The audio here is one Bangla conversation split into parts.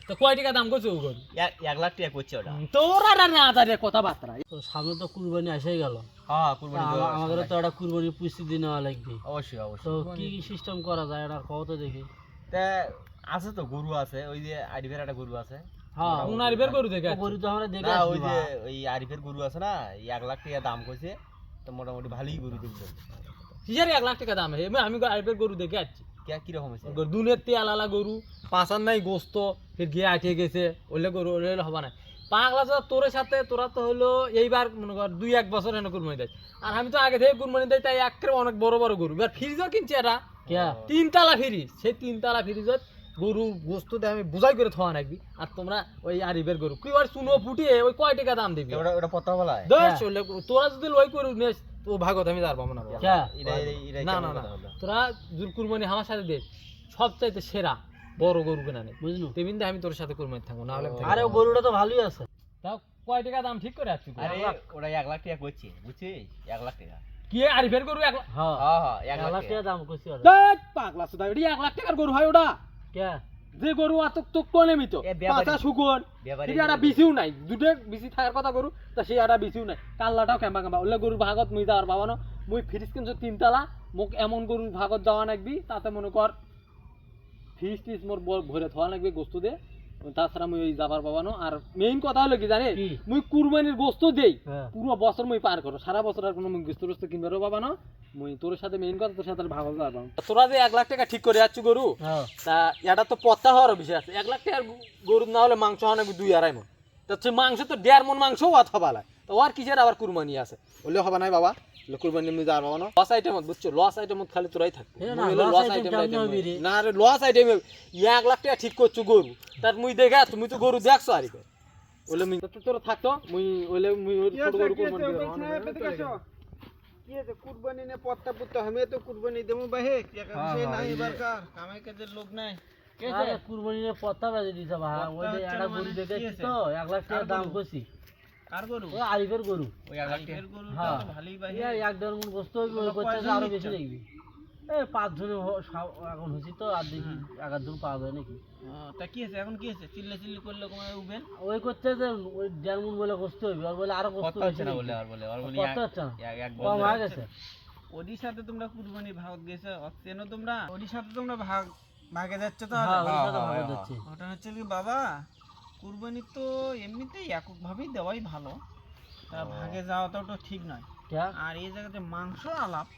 তো কয় টাকা দাম করছে ও গরু? 1 লাখ টাকা করছে ওটা। তোর আর আদারে কথাবার্তা তো সামনে তো কুরবানি এসেই গেল। হ্যাঁ কুরবানি দেওয়া আমাদের তো একটা কুরবানি প্রস্তুতি নেওয়া লাগবে। অবশ্যই তো অবশ্যই। কি সিস্টেম করা যায় এটা কত দেখি। তা আছে তো গরু আছে, ওই যে আরিফের একটা গরু আছে। হ্যাঁ কোন আরিফের গরু দেখে গরু তো আমরা দেখে না আসছি ওই যে ওই আরিফের গরু আছে না, 1 লাখ টাকা দাম কইছে। তো মোটামুটি ভালোই গরু দেখলো। কিসের 1 লাখ টাকা দাম? আমি আরিফের গরু দেখে আসছি। কি রকম হইছে? দুনের তেল আলা গরু, পাঁচান নাই গোস্ত, ফির গিয়ে আটে গেছে, ওলে গরু ওলে হবে না। পাগলা তো তোর সাথে তোরা তো হলো এইবার মনে কর 2-1 বছর এনে কুরবানি দেয়, আর আমি তো আগে থেকে কুরবানি দেয়, তাই একেবারে অনেক বড় বড় গরু। এবার ফ্রিজও কিনছে এরা 3 তালা ফ্রিজ, সেই 3 তালা ফ্রিজত গরু গোস্ত দিয়ে আমি বুঝাই করে থাওয়া নাকবি। আর তোমরা ওই আরিফের গরু কি আর চুনো ফুটিয়ে ওই কয় টাকা দাম দিবি? ওটা পত্তা বলায় তোরা যদি লই করে নিস তো ভাগত আমি যাবো না। না না না, তোরা জুল কুরবানি আমার সাথে দে, সবচাইতে সেরা বড় গরু কেনা নেই, বুঝলি? তেমনি আমি তোর সাথে কুরবানি থাকবো না হলে। আরে গরুটা তো ভালোই আছে। তাও কয় টাকা দাম ঠিক করে আছিস? আরে ওটা 1 লাখ টাকা করছে, বুঝছিস? 1 লাখ টাকা কি আরিফের গরু? হ্যাঁ হ্যাঁ 1 লাখ টাকা দাম কইছি। দেখ পাগলা সুদা, এডি 1 লাখ টাকার গরু হয় ওটা? কে যে গরু আত তো কোনে মিতো পাতা শুকন, এটা একটা বিচিও নাই, দুটো বিচি থাকার কথা গরু, তা সেই একটা বিচিও নাই, কাল্লাটাও কেম্বা কেম্বা। ওলে গরুর ভাগত মুই যাওয়ার বাবা না, মুই ফ্রিজ কিনছো 3 তালা, মোক এমন গরুর ভাগত যাওয়া নাকবি, তাতে মনে কর ফ্রিজ টিজ মোর ভরে থাওয়া লাগবে গোস্ত দে, তাছাড়া মুই যাবার বাবা না। আর মেইন কথা হলো কি জানে, মুই কুরবানির গোস্ত দেই পুরো বছর মুই পার করো, সারা বছর আর কোনো মুই গোস্ত টোস্ত কিনবারও বাবা না। মুই তোর সাথে মেইন কথা, তোর সাথে ভাগত যাবার। তোরা যে 1 লাখ টাকা ঠিক করে যাচ্ছ গরু, তা এটা তো পত্তা হওয়ার বিষয় আছে। 1 লাখ টাকার গরু না হলে মাংস হয় নাকি 2-2.5 মণ, তা মাংস তো 1.5 মণ মাংস হবা লাগে। তো আর কিসের আবার কুরবানি আছে? বললে হবে নাই বাবা, কুরবানি আমি যাওয়ার বাবা না। লস আইটেম বুঝছো, লস আইটেম খালি তোরাই থাক না। আরে লস আইটেম 1 লাখ টাকা ঠিক করছো গরু, তার মুই দেখা তুমি তো গরু দেখছো আরে ওলে মুই তো তোরা থাকতো মুই ওলে মুই ছোট গরু কুরবানি দেব। কি আছে কুরবানি নে পত্তা পুত্তা, আমি তো কুরবানি দেবো বাহে সে নাই বারকার কামাই কাজের লোক নাই। আরে কুরবানি নে পত্তা বাজে দিছে ভাই, ওই যে একটা গরু দেখেছি তো 1 লাখ টাকা দাম কইছি। কার গরু? ওই আরিফের গরু। ওই আরিফের গরু তো ভালোই বাহে। এই 1.5 মণ গোস্ত হইবে, ওই করতে আরো বেশি লাগবে। এই 5 জনে এখন হইছি তো, আর দেখি 1 জন পাওয়া যায় নাকি। তা কি আছে এখন? কি আছে চিল্লা চিল্লি করলে কমায় উঠবেন? ওই করতে যে ওই 1.5 মণ বলে গোস্ত হইবে, আর বলে আরো গোস্ত হইছে না বলে, আর বলে কত হচ্ছে না, কম হয়ে গেছে। ওদির সাথে তোমরা কুরবানি ভাগ গেছো অক্সেনো, তোমরা ওদির সাথে তোমরা ভাগে যাচ্ছ তো? ওটা হচ্ছে কি বাবা, কুরবানি তো এমনিতেই একক ভাবেই দেওয়াই ভালো, ভাগে যাওয়াটাও তো ঠিক নয়। আর এই জায়গাতে মাংস আলাপ,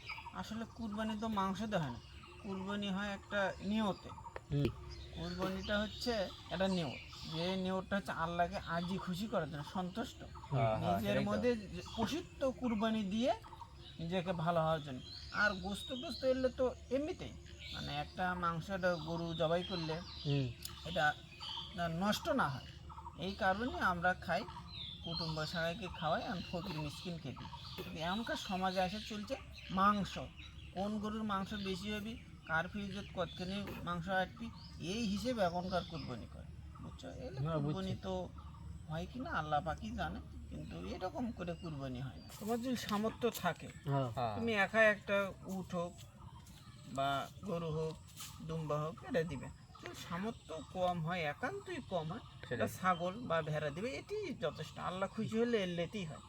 আসলে কুরবানি তো মাংস দেওয়া হয় না, কুরবানি হয় একটা নিয়তে। কুরবানিটা হচ্ছে একটা নিয়ত, যে নিয়তটা হচ্ছে আল্লাহকে আজি খুশি করার জন্য, সন্তুষ্ট নিজের মধ্যে পশুত্ব কুরবানি দিয়ে নিজেকে ভালো হওয়ার জন্য। আর গোস্ত টোস্ত এলে তো এমনিতেই মানে একটা মাংসটা গরু জবাই করলে এটা নষ্ট না হয়, এই কারণে আমরা খাই, কুটুম্ব সবাইকে খাওয়াই, আমি ফকির মিসকিন খেতে। এমনকার সমাজে এসে চলছে মাংস, কোন গরুর মাংস বেশি হবে, কার ফ্রিজে কতখানি মাংস আসবি, এই হিসেবে এখনকার কুরবানি করে, বুঝছো? কুরবানি তো হয় কিনা আল্লাহ পাকই জানে, কিন্তু এরকম করে কুরবানি হয় না। তোমার যদি সামর্থ্য থাকে, তুমি একা একটা উট হোক বা গরু হোক দুম্বা হোক এটা দিবে। সামর্থ্য কম হয়, একান্তই কম হয়, সেটা ছাগল বা ভেড়া দিবে, এটি যথেষ্ট। আল্লাহ খুশি হলে এলেতেই হয়।